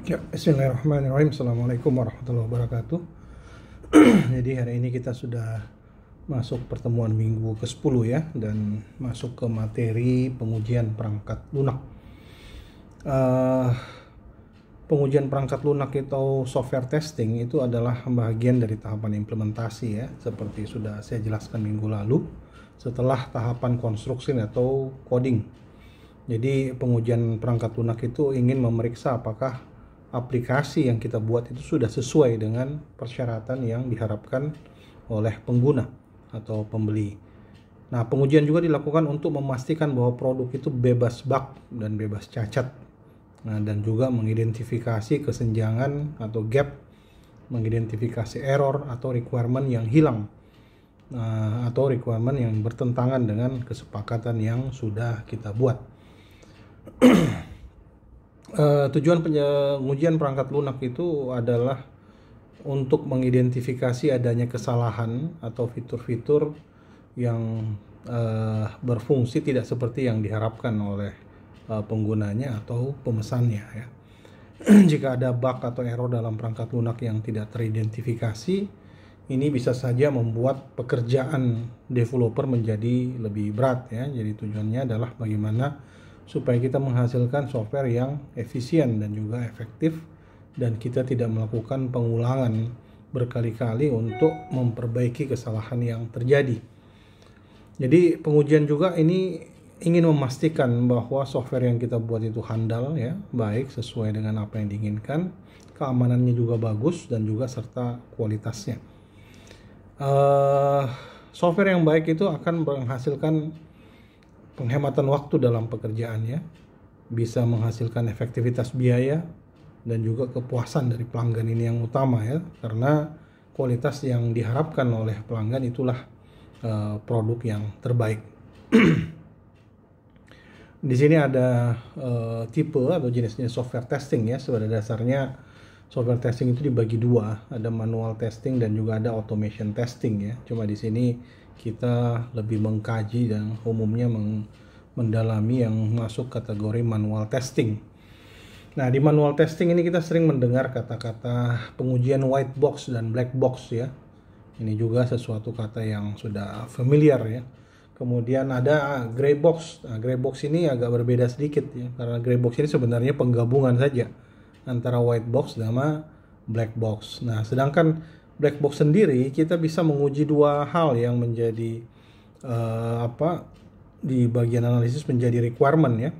Ya, bismillahirrahmanirrahim. Assalamualaikum warahmatullahi wabarakatuh. Jadi hari ini kita sudah masuk pertemuan minggu ke-10 ya, dan masuk ke materi pengujian perangkat lunak. Pengujian perangkat lunak atau software testing itu adalah bagian dari tahapan implementasi ya, seperti sudah saya jelaskan minggu lalu, setelah tahapan konstruksi atau coding. Jadi pengujian perangkat lunak itu ingin memeriksa apakah aplikasi yang kita buat itu sudah sesuai dengan persyaratan yang diharapkan oleh pengguna atau pembeli. Nah, pengujian juga dilakukan untuk memastikan bahwa produk itu bebas bug dan bebas cacat. Nah, dan juga mengidentifikasi kesenjangan atau gap, mengidentifikasi error atau requirement yang hilang, atau requirement yang bertentangan dengan kesepakatan yang sudah kita buat. Tujuan pengujian perangkat lunak itu adalah untuk mengidentifikasi adanya kesalahan atau fitur-fitur yang berfungsi tidak seperti yang diharapkan oleh penggunanya atau pemesannya ya. Jika ada bug atau error dalam perangkat lunak yang tidak teridentifikasi, ini bisa saja membuat pekerjaan developer menjadi lebih berat ya. Jadi tujuannya adalah bagaimana supaya kita menghasilkan software yang efisien dan juga efektif, dan kita tidak melakukan pengulangan berkali-kali untuk memperbaiki kesalahan yang terjadi. Jadi pengujian juga ini ingin memastikan bahwa software yang kita buat itu handal ya, baik sesuai dengan apa yang diinginkan, keamanannya juga bagus, dan juga serta kualitasnya. Software yang baik itu akan menghasilkan penghematan waktu dalam pekerjaannya, bisa menghasilkan efektivitas biaya, dan juga kepuasan dari pelanggan ini yang utama ya, karena kualitas yang diharapkan oleh pelanggan itulah produk yang terbaik. Di sini ada tipe atau jenisnya software testing ya. Pada dasarnya software testing itu dibagi dua, ada manual testing dan juga ada automation testing ya. Cuma di sini kita lebih mengkaji dan umumnya mendalami yang masuk kategori manual testing. Nah, di manual testing ini kita sering mendengar kata-kata pengujian white box dan black box ya. Ini juga sesuatu kata yang sudah familiar ya. Kemudian ada gray box. Nah, gray box ini agak berbeda sedikit ya, karena gray box ini sebenarnya penggabungan saja antara white box sama black box. Nah, sedangkan black box sendiri kita bisa menguji dua hal yang menjadi di bagian analisis menjadi requirement ya.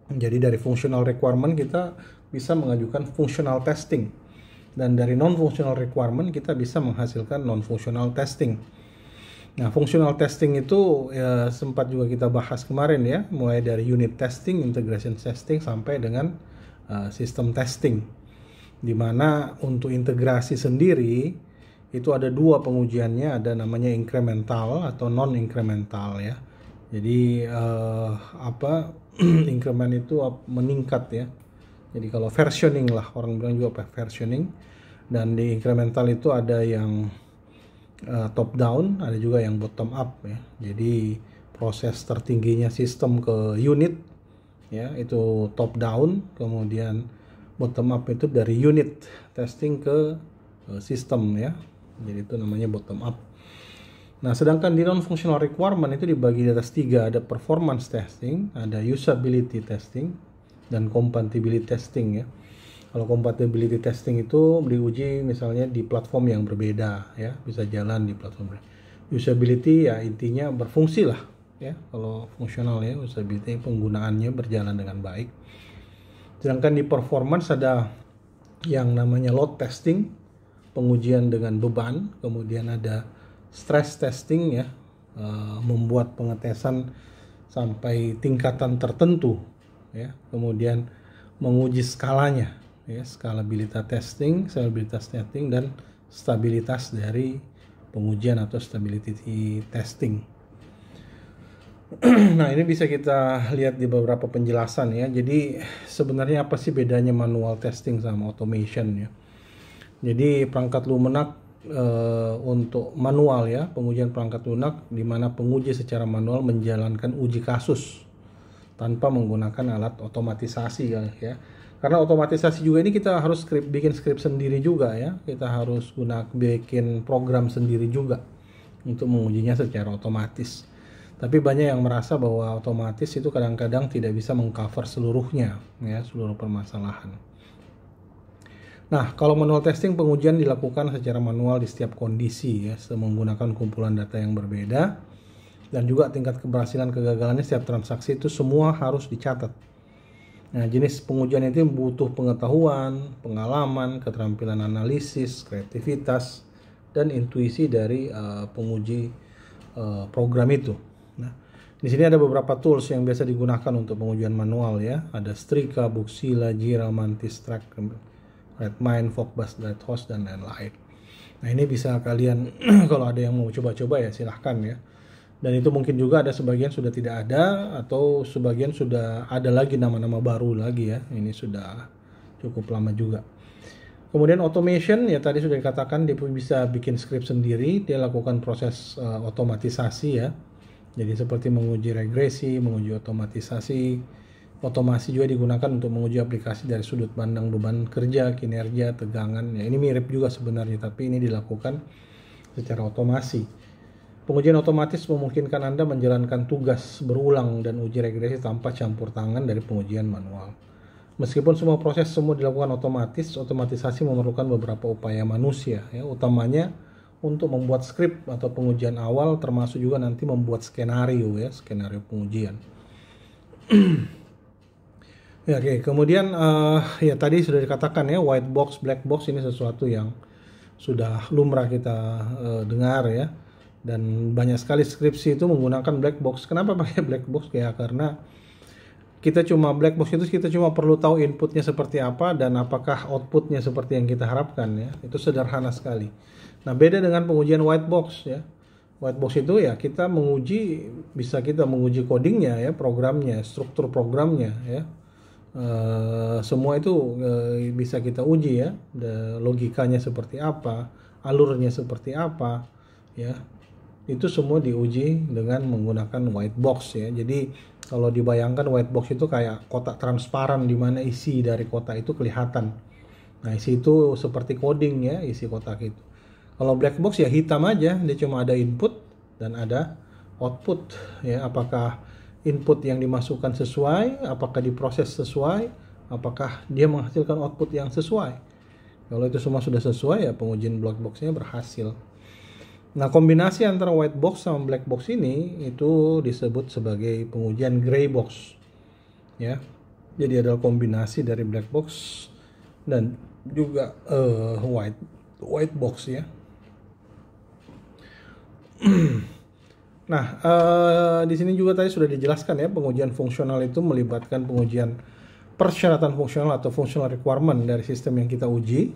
Jadi dari functional requirement kita bisa mengajukan functional testing, dan dari non-functional requirement kita bisa menghasilkan non-functional testing. Nah, functional testing itu ya, sempat juga kita bahas kemarin ya, mulai dari unit testing, integration testing, sampai dengan system testing. Dimana untuk integrasi sendiri itu ada dua pengujiannya, ada namanya incremental atau non-incremental ya. Jadi increment itu meningkat ya. Jadi kalau versioning lah, orang bilang juga versioning. Dan di incremental itu ada yang top down, ada juga yang bottom up ya. Jadi proses tertingginya sistem ke unit ya, itu top down, kemudian bottom up itu dari unit testing ke sistem ya. Jadi itu namanya bottom up. Nah, sedangkan di non-functional requirement itu dibagi atas tiga, ada performance testing, ada usability testing, dan compatibility testing ya. Kalau compatibility testing itu diuji misalnya di platform yang berbeda ya, bisa jalan di platform berbeda. Usability ya intinya berfungsi lah ya. Kalau fungsional ya, usability penggunaannya berjalan dengan baik. Sedangkan di performance ada yang namanya load testing, pengujian dengan beban, kemudian ada stress testing ya, membuat pengetesan sampai tingkatan tertentu ya, kemudian menguji skalanya ya, scalability testing, dan stabilitas dari pengujian atau stability testing. Nah, ini bisa kita lihat di beberapa penjelasan ya. Jadi sebenarnya apa sih bedanya manual testing sama automation ya? Jadi perangkat lunak untuk manual ya, pengujian perangkat lunak di mana penguji secara manual menjalankan uji kasus tanpa menggunakan alat otomatisasi ya. Karena otomatisasi juga ini kita harus bikin skrip sendiri juga ya. Kita harus bikin program sendiri juga untuk mengujinya secara otomatis. Tapi banyak yang merasa bahwa otomatis itu kadang-kadang tidak bisa mengcover seluruhnya ya, seluruh permasalahan. Nah, kalau manual testing, pengujian dilakukan secara manual di setiap kondisi ya, menggunakan kumpulan data yang berbeda, dan juga tingkat keberhasilan kegagalannya setiap transaksi itu semua harus dicatat. Nah, jenis pengujian itu butuh pengetahuan, pengalaman, keterampilan analisis, kreativitas, dan intuisi dari penguji program itu. Nah, di sini ada beberapa tools yang biasa digunakan untuk pengujian manual ya. Ada Strika, Booksila, Jira, Mantis, Track, Redmine, Focus, Lighthouse, dan lain-lain. Nah, ini bisa kalian kalau ada yang mau coba-coba ya silahkan ya. Dan itu mungkin juga ada sebagian sudah tidak ada, atau sebagian sudah ada lagi nama-nama baru lagi ya. Ini sudah cukup lama juga. Kemudian automation ya, tadi sudah dikatakan dia bisa bikin script sendiri, dia lakukan proses otomatisasi ya. Jadi seperti menguji regresi, menguji otomatisasi. Otomasi juga digunakan untuk menguji aplikasi dari sudut pandang beban kerja, kinerja, tegangan. Ya, ini mirip juga sebenarnya, tapi ini dilakukan secara otomasi. Pengujian otomatis memungkinkan Anda menjalankan tugas berulang dan uji regresi tanpa campur tangan dari pengujian manual. Meskipun semua proses dilakukan otomatis, otomatisasi memerlukan beberapa upaya manusia, ya, utamanya untuk membuat skrip atau pengujian awal, termasuk juga nanti membuat skenario pengujian. Ya, oke. Kemudian ya tadi sudah dikatakan ya, white box, black box ini sesuatu yang sudah lumrah kita dengar ya. Dan banyak sekali skripsi itu menggunakan black box. Kenapa pakai black box? Ya karena kita cuma perlu tahu inputnya seperti apa dan apakah outputnya seperti yang kita harapkan ya. Itu sederhana sekali. Nah, beda dengan pengujian white box ya. White box itu ya kita menguji codingnya ya, programnya, struktur programnya ya. Semua itu bisa kita uji ya. Logikanya seperti apa, alurnya seperti apa ya. Itu semua diuji dengan menggunakan white box ya. Jadi kalau dibayangkan white box itu kayak kotak transparan di mana isi dari kotak itu kelihatan. Nah, isi itu seperti coding ya, isi kotak itu. Kalau black box ya hitam aja, dia cuma ada input dan ada output ya. Apakah input yang dimasukkan sesuai, apakah diproses sesuai, apakah dia menghasilkan output yang sesuai. Kalau itu semua sudah sesuai ya pengujian black box-nya berhasil. Nah, kombinasi antara white box sama black box ini itu disebut sebagai pengujian gray box. Ya. Jadi adalah kombinasi dari black box dan juga white box ya. Nah, di sini juga tadi sudah dijelaskan ya, pengujian fungsional itu melibatkan pengujian persyaratan fungsional atau functional requirement dari sistem yang kita uji.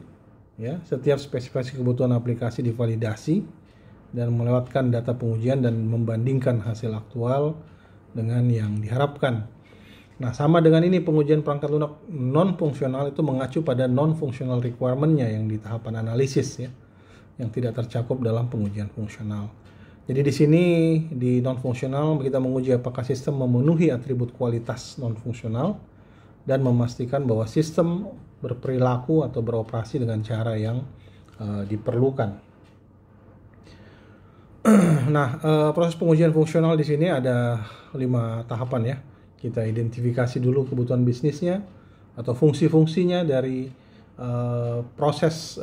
Ya, setiap spesifikasi kebutuhan aplikasi divalidasi dan melewatkan data pengujian dan membandingkan hasil aktual dengan yang diharapkan. Nah, sama dengan ini pengujian perangkat lunak non-fungsional itu mengacu pada non-functional requirement-nya yang di tahapan analisis ya, yang tidak tercakup dalam pengujian fungsional. Jadi di sini di non-fungsional kita menguji apakah sistem memenuhi atribut kualitas non-fungsional dan memastikan bahwa sistem berperilaku atau beroperasi dengan cara yang diperlukan. Nah, proses pengujian fungsional di sini ada 5 tahapan ya. Kita identifikasi dulu kebutuhan bisnisnya atau fungsi-fungsinya dari proses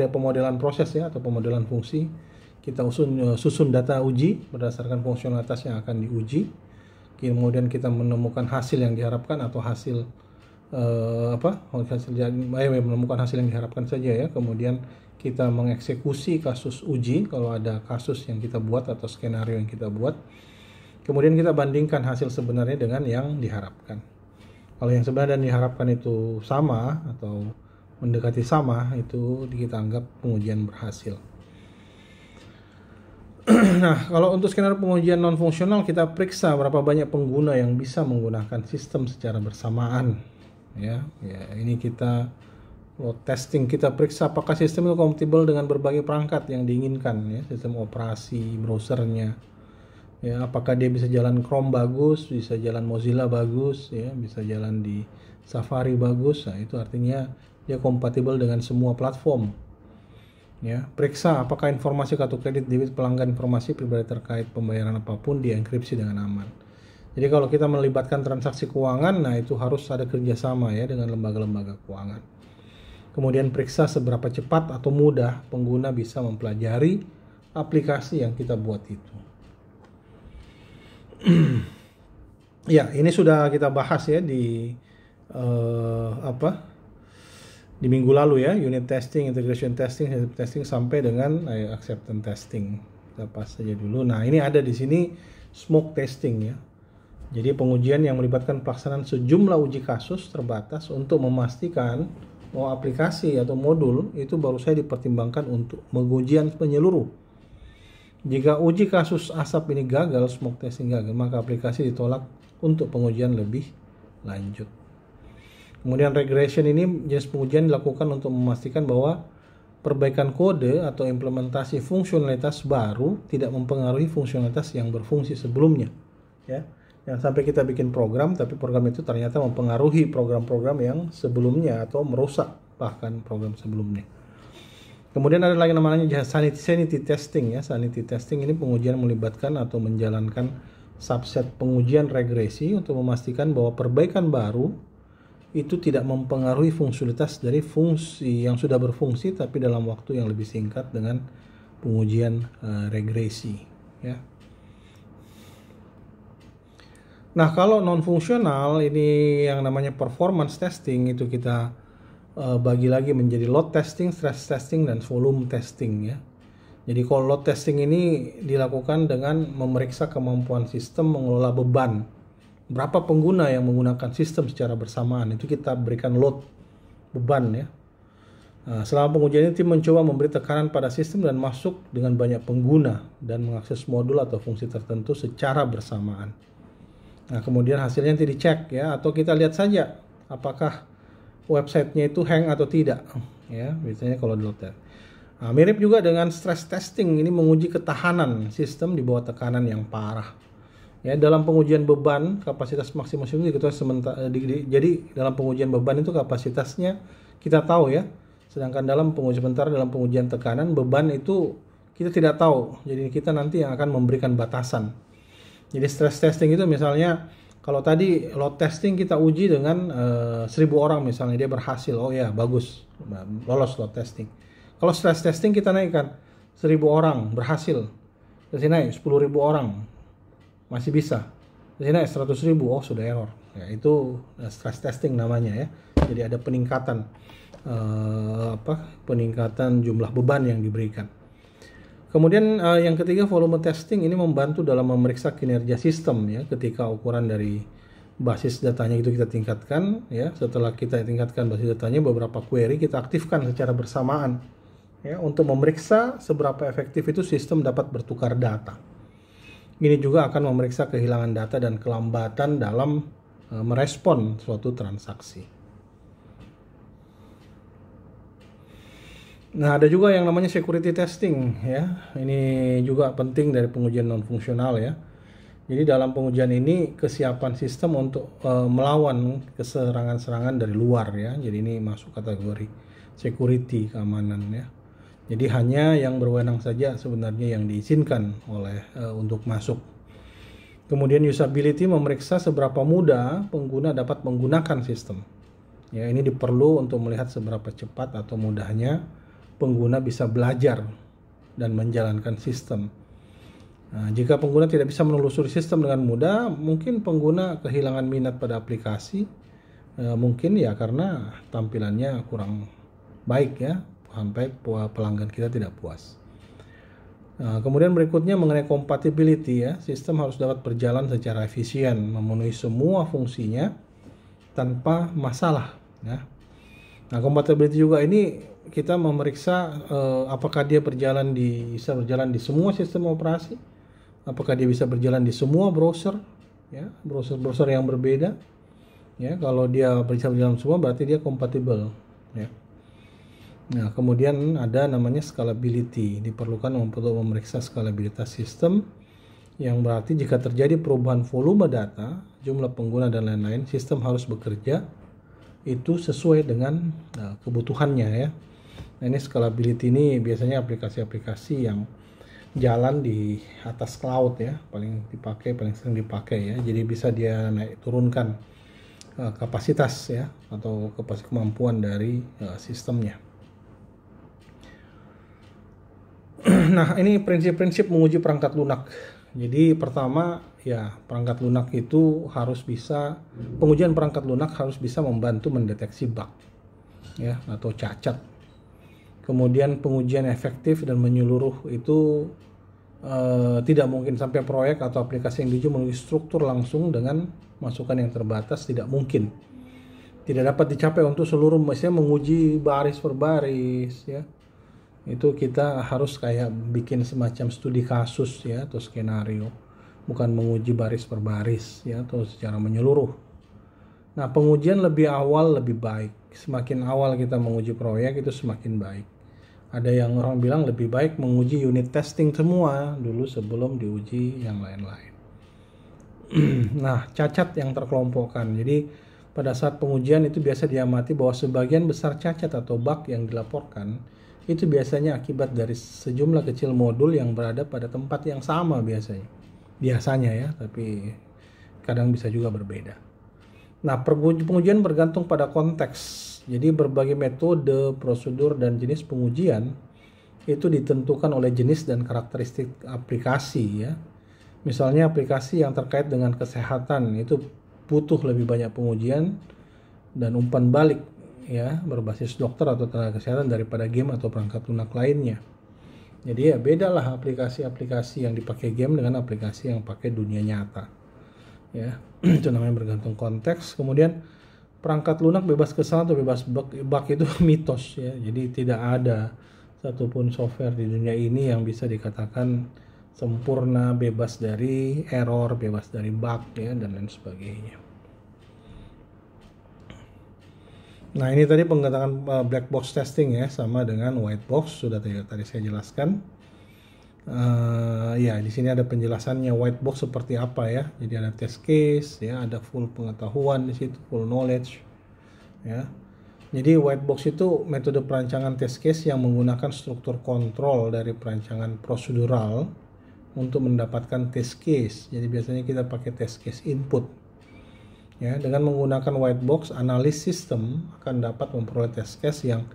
pemodelan proses ya atau pemodelan fungsi. Kita susun data uji berdasarkan fungsionalitas yang akan diuji. Kemudian kita menemukan hasil yang diharapkan atau menemukan hasil yang diharapkan saja ya. Kemudian kita mengeksekusi kasus uji kalau ada kasus yang kita buat atau skenario yang kita buat. Kemudian kita bandingkan hasil sebenarnya dengan yang diharapkan. Kalau yang sebenarnya dan diharapkan itu sama atau mendekati sama, itu kita anggap pengujian berhasil. Nah, kalau untuk skenario pengujian non-fungsional kita periksa berapa banyak pengguna yang bisa menggunakan sistem secara bersamaan. Ya, ini kita testing, kita periksa apakah sistem itu kompatibel dengan berbagai perangkat yang diinginkan ya, sistem operasi, browsernya Ya, apakah dia bisa jalan Chrome bagus, bisa jalan Mozilla bagus, ya, bisa jalan di Safari bagus. Nah, itu artinya dia kompatibel dengan semua platform. Ya, periksa apakah informasi kartu kredit, debit, pelanggan, informasi pribadi terkait pembayaran apapun dienkripsi dengan aman. Jadi kalau kita melibatkan transaksi keuangan, nah itu harus ada kerjasama ya dengan lembaga-lembaga keuangan. Kemudian periksa seberapa cepat atau mudah pengguna bisa mempelajari aplikasi yang kita buat itu. Ya, ini sudah kita bahas ya di di minggu lalu ya, unit testing, integration testing sampai dengan acceptance testing. Kita pas saja dulu. Nah, ini ada di sini smoke testing ya. Jadi pengujian yang melibatkan pelaksanaan sejumlah uji kasus terbatas untuk memastikan bahwa aplikasi atau modul itu baru saja dipertimbangkan untuk pengujian menyeluruh. Jika uji kasus asap ini gagal, smoke testing gagal, maka aplikasi ditolak untuk pengujian lebih lanjut. Kemudian regression ini jenis pengujian dilakukan untuk memastikan bahwa perbaikan kode atau implementasi fungsionalitas baru tidak mempengaruhi fungsionalitas yang berfungsi sebelumnya. Ya, jangan sampai kita bikin program, tapi program itu ternyata mempengaruhi program-program yang sebelumnya atau merusak bahkan program sebelumnya. Kemudian ada lagi namanya sanity testing ya. Sanity testing ini pengujian melibatkan atau menjalankan subset pengujian regresi untuk memastikan bahwa perbaikan baru itu tidak mempengaruhi fungsionalitas dari fungsi yang sudah berfungsi tapi dalam waktu yang lebih singkat dengan pengujian regresi ya. Nah, kalau non fungsional ini yang namanya performance testing itu kita bagi lagi menjadi load testing, stress testing, dan volume testing ya. Jadi kalau load testing ini dilakukan dengan memeriksa kemampuan sistem mengelola beban. Berapa pengguna yang menggunakan sistem secara bersamaan, itu kita berikan load beban ya. Nah, selama pengujian ini tim mencoba memberi tekanan pada sistem dan masuk dengan banyak pengguna dan mengakses modul atau fungsi tertentu secara bersamaan. Nah, kemudian hasilnya nanti dicek ya, atau kita lihat saja apakah websitenya itu hang atau tidak ya, biasanya kalau di load test. Nah, mirip juga dengan stress testing, ini menguji ketahanan sistem di bawah tekanan yang parah. Ya, dalam pengujian beban kapasitas maksimum itu diketahui sementara. Jadi dalam pengujian beban itu kapasitasnya kita tahu ya. Sedangkan dalam pengujian sementara, dalam pengujian tekanan beban itu kita tidak tahu. Jadi kita nanti yang akan memberikan batasan. Jadi stress testing itu misalnya kalau tadi load testing kita uji dengan 1000 orang misalnya, dia berhasil, oh ya bagus, lolos load testing. Kalau stress testing kita naikkan 1000 orang berhasil, terus naik 10.000 orang masih bisa, terus naik 100.000, oh sudah error. Ya, itu stress testing namanya ya. Jadi ada peningkatan peningkatan jumlah beban yang diberikan. Kemudian yang ketiga, volume testing ini membantu dalam memeriksa kinerja sistem ya, ketika ukuran dari basis datanya itu kita tingkatkan ya. Setelah kita tingkatkan basis datanya, beberapa query kita aktifkan secara bersamaan ya untuk memeriksa seberapa efektif itu sistem dapat bertukar data. Ini juga akan memeriksa kehilangan data dan kelambatan dalam merespon suatu transaksi. Nah, ada juga yang namanya security testing ya. Ini juga penting dari pengujian non fungsional ya. Jadi dalam pengujian ini kesiapan sistem untuk melawan keserangan-serangan dari luar ya. Jadi ini masuk kategori security, keamanan ya. Jadi hanya yang berwenang saja sebenarnya yang diizinkan oleh untuk masuk. Kemudian usability memeriksa seberapa mudah pengguna dapat menggunakan sistem. Ya, ini diperlu untuk melihat seberapa cepat atau mudahnya pengguna bisa belajar dan menjalankan sistem. Nah, jika pengguna tidak bisa menelusuri sistem dengan mudah, mungkin pengguna kehilangan minat pada aplikasi. Mungkin ya karena tampilannya kurang baik ya, sampai pelanggan kita tidak puas. Nah, kemudian berikutnya mengenai compatibility ya, sistem harus dapat berjalan secara efisien, memenuhi semua fungsinya tanpa masalah ya. Nah, compatibility juga ini kita memeriksa apakah dia bisa berjalan di semua sistem operasi, apakah dia bisa berjalan di semua browser ya, browser yang berbeda ya. Kalau dia bisa berjalan semua berarti dia kompatibel ya. Nah, kemudian ada namanya scalability, diperlukan untuk memeriksa skalabilitas sistem Yang berarti jika terjadi perubahan volume data, jumlah pengguna dan lain-lain, sistem harus bekerja itu sesuai dengan kebutuhannya ya. Nah, ini scalability ini biasanya aplikasi-aplikasi yang jalan di atas cloud ya, paling sering dipakai ya. Jadi bisa dia naik turunkan kapasitas ya, atau kemampuan dari sistemnya. Nah, ini prinsip-prinsip menguji perangkat lunak. Jadi pertama ya, perangkat lunak itu pengujian perangkat lunak harus bisa membantu mendeteksi bug ya, atau cacat. Kemudian pengujian efektif dan menyeluruh itu tidak mungkin, sampai proyek atau aplikasi yang diuji melalui struktur langsung dengan masukan yang terbatas tidak mungkin. Tidak dapat dicapai untuk seluruh, misalnya menguji baris per baris ya. Itu kita harus kayak bikin semacam studi kasus ya, atau skenario, bukan menguji baris per baris ya, atau secara menyeluruh. Nah, pengujian lebih awal lebih baik. Semakin awal kita menguji proyek itu semakin baik. Ada yang orang bilang lebih baik menguji unit testing semua dulu sebelum diuji yang lain-lain. Nah, cacat yang terkelompokkan. Jadi pada saat pengujian itu biasa diamati bahwa sebagian besar cacat atau bug yang dilaporkan itu biasanya akibat dari sejumlah kecil modul yang berada pada tempat yang sama biasanya ya, tapi kadang bisa juga berbeda. Nah, pengujian bergantung pada konteks. Jadi berbagai metode, prosedur, dan jenis pengujian itu ditentukan oleh jenis dan karakteristik aplikasi ya. Misalnya aplikasi yang terkait dengan kesehatan itu butuh lebih banyak pengujian dan umpan balik ya, berbasis dokter atau tenaga kesehatan daripada game atau perangkat lunak lainnya. Jadi ya bedalah aplikasi-aplikasi yang dipakai game dengan aplikasi yang pakai dunia nyata ya. Itu namanya bergantung konteks. Kemudian perangkat lunak bebas kesalahan atau bebas bug itu mitos ya. Jadi tidak ada satupun software di dunia ini yang bisa dikatakan sempurna, bebas dari error, bebas dari bug ya, dan lain sebagainya. Nah, ini tadi pengetahuan black box testing ya, sama dengan white box, sudah tadi saya jelaskan. Ya, di sini ada penjelasannya white box seperti apa ya. Jadi ada test case ya, ada full pengetahuan di situ, full knowledge ya. Jadi white box itu metode perancangan test case yang menggunakan struktur kontrol dari perancangan prosedural untuk mendapatkan test case. Jadi biasanya kita pakai test case input ya. Dengan menggunakan white box, analis sistem akan dapat memperoleh test case yang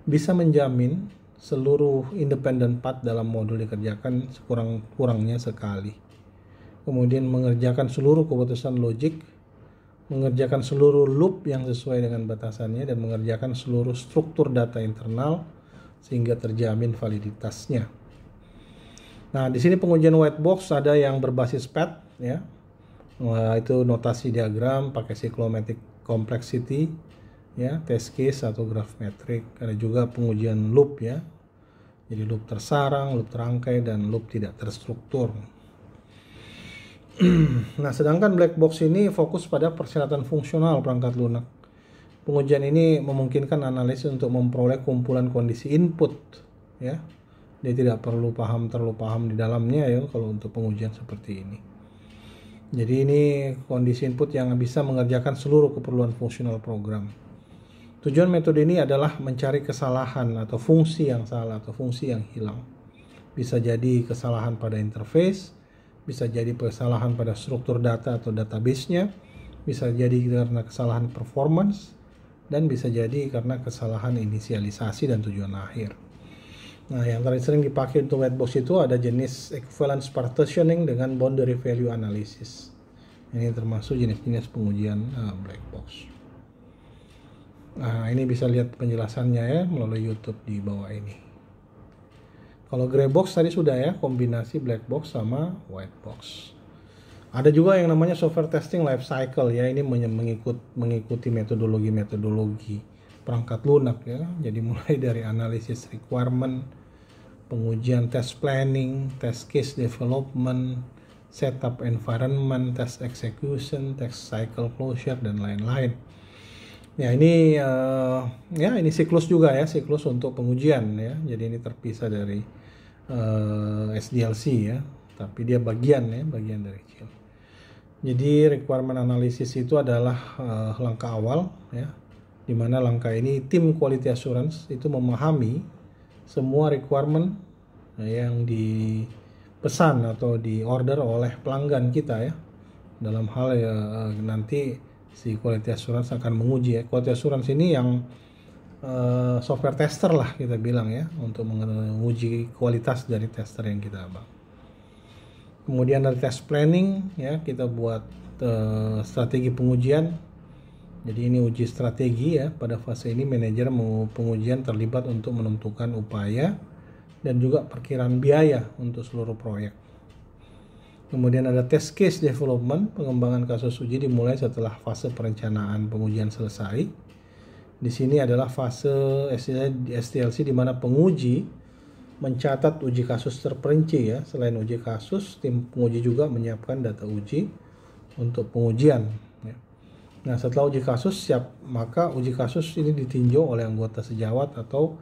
bisa menjamin seluruh independent path dalam modul dikerjakan sekurang-kurangnya sekali. Kemudian mengerjakan seluruh keputusan logik, mengerjakan seluruh loop yang sesuai dengan batasannya, dan mengerjakan seluruh struktur data internal sehingga terjamin validitasnya. Nah, di sini pengujian white box ada yang berbasis path ya. Nah, itu notasi diagram pakai cyclomatic complexity ya, test case atau graph metric. Ada juga pengujian loop ya. Jadi loop tersarang, loop terangkai, dan loop tidak terstruktur. Nah, sedangkan black box ini fokus pada persyaratan fungsional perangkat lunak. Pengujian ini memungkinkan analisis untuk memperoleh kumpulan kondisi input ya. Dia tidak perlu terlalu paham di dalamnya ya kalau untuk pengujian seperti ini. Jadi ini kondisi input yang bisa mengerjakan seluruh keperluan fungsional program. Tujuan metode ini adalah mencari kesalahan atau fungsi yang salah atau fungsi yang hilang. Bisa jadi kesalahan pada interface, bisa jadi kesalahan pada struktur data atau database-nya, bisa jadi karena kesalahan performance, dan bisa jadi karena kesalahan inisialisasi dan tujuan akhir. Nah, yang tadi sering dipakai untuk white box itu ada jenis equivalence partitioning dengan boundary value analysis. Ini termasuk jenis-jenis pengujian black box. Nah, ini bisa lihat penjelasannya ya melalui YouTube di bawah ini. Kalau gray box tadi sudah ya, kombinasi black box sama white box. Ada juga yang namanya software testing life cycle ya, ini mengikuti metodologi perangkat lunak ya. Jadi mulai dari analisis requirement, pengujian test planning, test case development, setup environment, test execution, test cycle closure, dan lain-lain. Ya, ini ini siklus juga ya, siklus untuk pengujian ya. Jadi ini terpisah dari SDLC ya. tapi dia bagian dari QL. Jadi requirement analysis itu adalah langkah awal ya, di mana langkah ini tim quality assurance itu memahami semua requirement yang dipesan atau di order oleh pelanggan kita ya. Dalam hal nanti si quality assurance akan menguji ya. Quality assurance ini yang software tester lah kita bilang ya, untuk menguji kualitas dari tester yang kita bangun. Kemudian dari test planning ya, kita buat strategi pengujian. Jadi ini uji strategi ya. Pada fase ini manajer pengujian terlibat untuk menentukan upaya dan juga perkiraan biaya untuk seluruh proyek. Kemudian ada test case development, pengembangan kasus uji dimulai setelah fase perencanaan pengujian selesai. Di sini adalah fase SDLC di mana penguji mencatat uji kasus terperinci ya. Selain uji kasus, tim penguji juga menyiapkan data uji untuk pengujian ya. Nah, setelah uji kasus siap, maka uji kasus ini ditinjau oleh anggota sejawat atau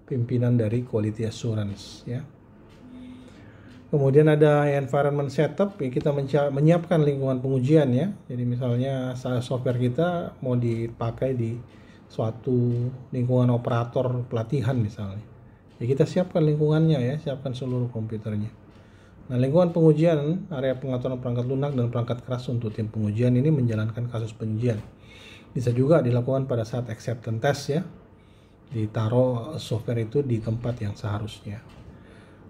pimpinan dari quality assurance ya. Kemudian ada environment setup ya, kita menyiapkan lingkungan pengujian ya. Jadi misalnya software kita mau dipakai di suatu lingkungan operator pelatihan misalnya. Ya kita siapkan lingkungannya ya, siapkan seluruh komputernya. Nah, lingkungan pengujian, area pengaturan perangkat lunak dan perangkat keras untuk tim pengujian ini menjalankan kasus pengujian. Bisa juga dilakukan pada saat acceptance test ya. Ditaruh software itu di tempat yang seharusnya.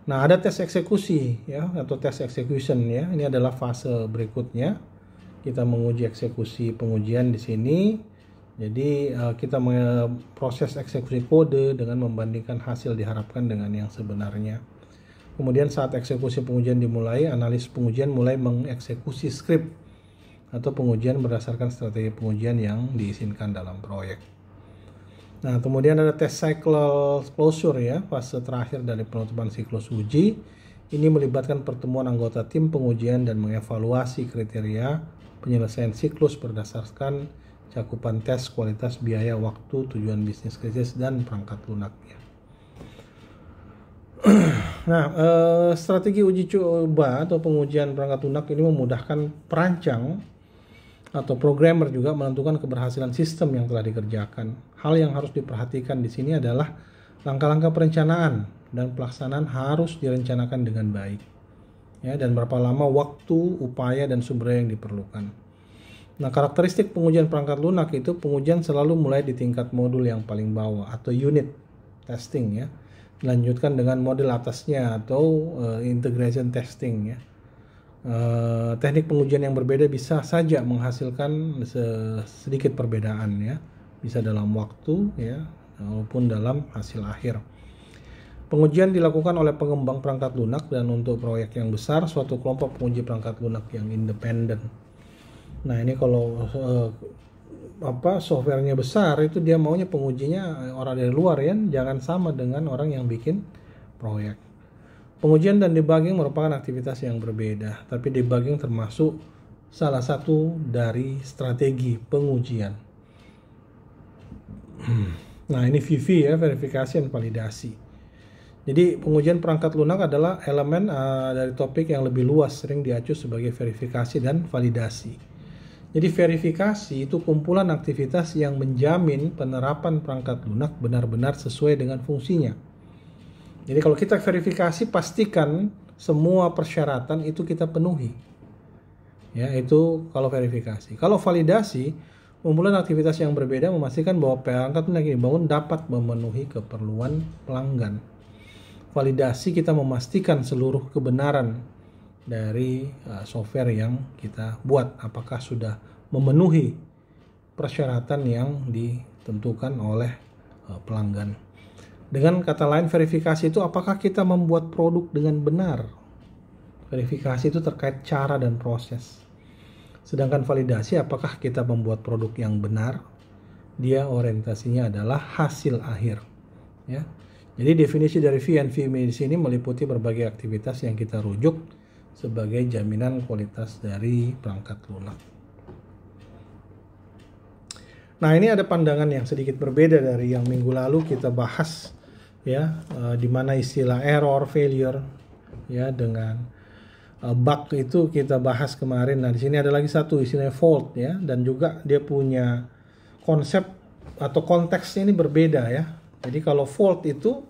Nah, ada tes eksekusi ya, atau tes execution ya. Ini adalah fase berikutnya. Kita menguji eksekusi pengujian di sini. Jadi kita proses eksekusi kode dengan membandingkan hasil diharapkan dengan yang sebenarnya. Kemudian saat eksekusi pengujian dimulai, analis pengujian mulai mengeksekusi skrip atau pengujian berdasarkan strategi pengujian yang diizinkan dalam proyek. Nah, kemudian ada test cycle closure ya, fase terakhir dari penutupan siklus uji. Ini melibatkan pertemuan anggota tim pengujian dan mengevaluasi kriteria penyelesaian siklus berdasarkan cakupan tes, kualitas, biaya, waktu, tujuan bisnis kritis, dan perangkat lunaknya. Nah, strategi uji coba atau pengujian perangkat lunak ini memudahkan perancang atau programmer juga menentukan keberhasilan sistem yang telah dikerjakan. Hal yang harus diperhatikan di sini adalah langkah-langkah perencanaan dan pelaksanaan harus direncanakan dengan baik. Ya, dan berapa lama waktu, upaya, dan sumber yang diperlukan. Nah, karakteristik pengujian perangkat lunak itu pengujian selalu mulai di tingkat modul yang paling bawah atau unit testing ya. Dilanjutkan dengan model atasnya atau integration testing ya. Teknik pengujian yang berbeda bisa saja menghasilkan sedikit perbedaan ya. Bisa dalam waktu ya, maupun dalam hasil akhir. Pengujian dilakukan oleh pengembang perangkat lunak dan untuk proyek yang besar suatu kelompok penguji perangkat lunak yang independen. Nah, ini kalau softwarenya besar itu dia maunya pengujinya orang dari luar ya, jangan sama dengan orang yang bikin proyek. Pengujian dan debugging merupakan aktivitas yang berbeda, tapi debugging termasuk salah satu dari strategi pengujian. Nah, ini VV ya, verifikasi dan validasi. Jadi pengujian perangkat lunak adalah elemen dari topik yang lebih luas, sering diacu sebagai verifikasi dan validasi. Jadi verifikasi itu kumpulan aktivitas yang menjamin penerapan perangkat lunak benar-benar sesuai dengan fungsinya. Jadi kalau kita verifikasi, pastikan semua persyaratan itu kita penuhi. Ya, itu kalau verifikasi. Kalau validasi, kumpulan aktivitas yang berbeda memastikan bahwa perangkat lunak yang dibangun dapat memenuhi keperluan pelanggan. Validasi kita memastikan seluruh kebenaran dari software yang kita buat apakah sudah memenuhi persyaratan yang ditentukan oleh pelanggan. Dengan kata lain, verifikasi itu apakah kita membuat produk dengan benar. Verifikasi itu terkait cara dan proses. Sedangkan validasi apakah kita membuat produk yang benar. Dia orientasinya adalah hasil akhir. Ya. Jadi definisi dari V&V di sini meliputi berbagai aktivitas yang kita rujuk sebagai jaminan kualitas dari perangkat lunak. Nah, ini ada pandangan yang sedikit berbeda dari yang minggu lalu kita bahas ya, di mana istilah error, failure ya dengan Bug itu kita bahas kemarin. Nah, di sini ada lagi satu istilahnya fault ya, dan juga dia punya konsep atau konteksnya ini berbeda ya. Jadi kalau fault itu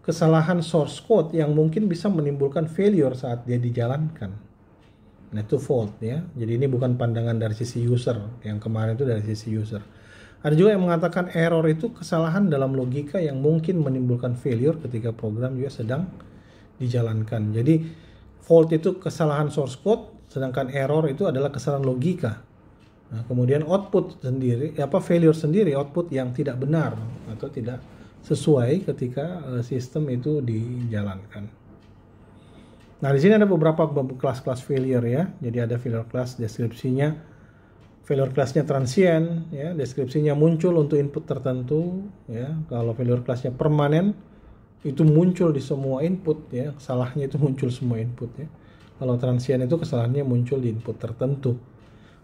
kesalahan source code yang mungkin bisa menimbulkan failure saat dia dijalankan. Nah, itu fault ya. Jadi ini bukan pandangan dari sisi user. Yang kemarin itu dari sisi user. Ada juga yang mengatakan error itu kesalahan dalam logika yang mungkin menimbulkan failure ketika program juga sedang dijalankan. Jadi fault itu kesalahan source code, sedangkan error itu adalah kesalahan logika. Nah, kemudian output sendiri, failure sendiri, output yang tidak benar atau tidak sesuai ketika sistem itu dijalankan. Nah, di sini ada beberapa kelas-kelas failure ya. Jadi ada failure class, deskripsinya, failure classnya transient ya, deskripsinya muncul untuk input tertentu ya. Kalau failure classnya permanen, itu muncul di semua input ya, salahnya itu muncul semua input ya. Kalau transient itu kesalahannya muncul di input tertentu.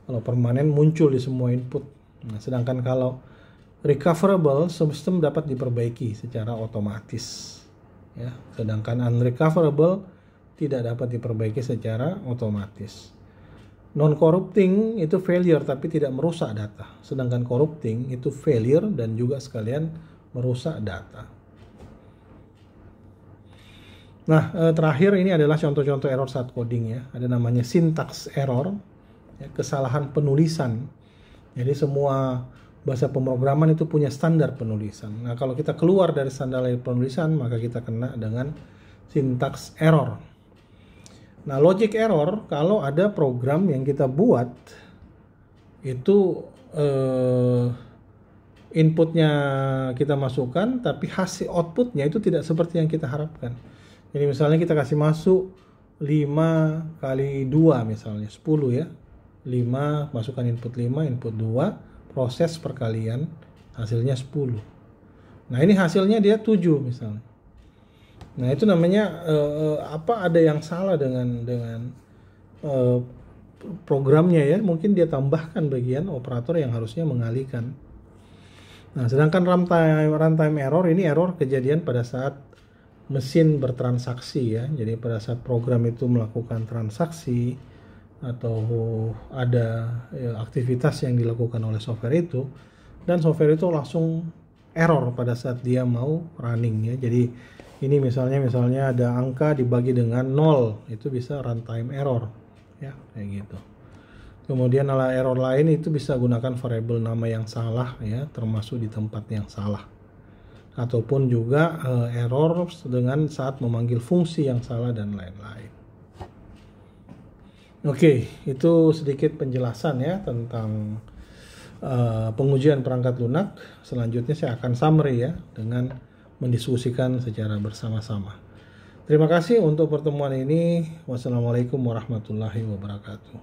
Kalau permanen muncul di semua input. Nah, sedangkan kalau recoverable, sistem dapat diperbaiki secara otomatis ya. Sedangkan unrecoverable tidak dapat diperbaiki secara otomatis. Non-corrupting itu failure tapi tidak merusak data. Sedangkan corrupting itu failure dan juga sekalian merusak data. Nah, terakhir ini adalah contoh-contoh error saat coding ya. Ada namanya syntax error, ya, kesalahan penulisan. Jadi semua bahasa pemrograman itu punya standar penulisan. Nah, kalau kita keluar dari standar penulisan, maka kita kena dengan syntax error. Nah, logic error kalau ada program yang kita buat itu inputnya kita masukkan, tapi hasil outputnya itu tidak seperti yang kita harapkan. Jadi misalnya kita kasih masuk 5 kali 2 misalnya 10 ya. 5 masukkan input 5, input 2, proses perkalian hasilnya 10. Nah, ini hasilnya dia 7 misalnya. Nah, itu namanya ada yang salah dengan programnya ya. Mungkin dia tambahkan bagian operator yang harusnya mengalihkan. Nah, sedangkan runtime error ini error kejadian pada saat mesin bertransaksi ya. Jadi pada saat program itu melakukan transaksi atau ada aktivitas yang dilakukan oleh software itu, dan software itu langsung error pada saat dia mau running ya. Jadi ini misalnya ada angka dibagi dengan 0, itu bisa runtime error ya, kayak gitu. Kemudian error lain itu bisa gunakan variabel nama yang salah ya, termasuk di tempat yang salah. Ataupun juga error dengan saat memanggil fungsi yang salah dan lain-lain. Oke, itu sedikit penjelasan ya tentang pengujian perangkat lunak. Selanjutnya saya akan summary ya dengan mendiskusikan secara bersama-sama. Terima kasih untuk pertemuan ini. Wassalamualaikum warahmatullahi wabarakatuh.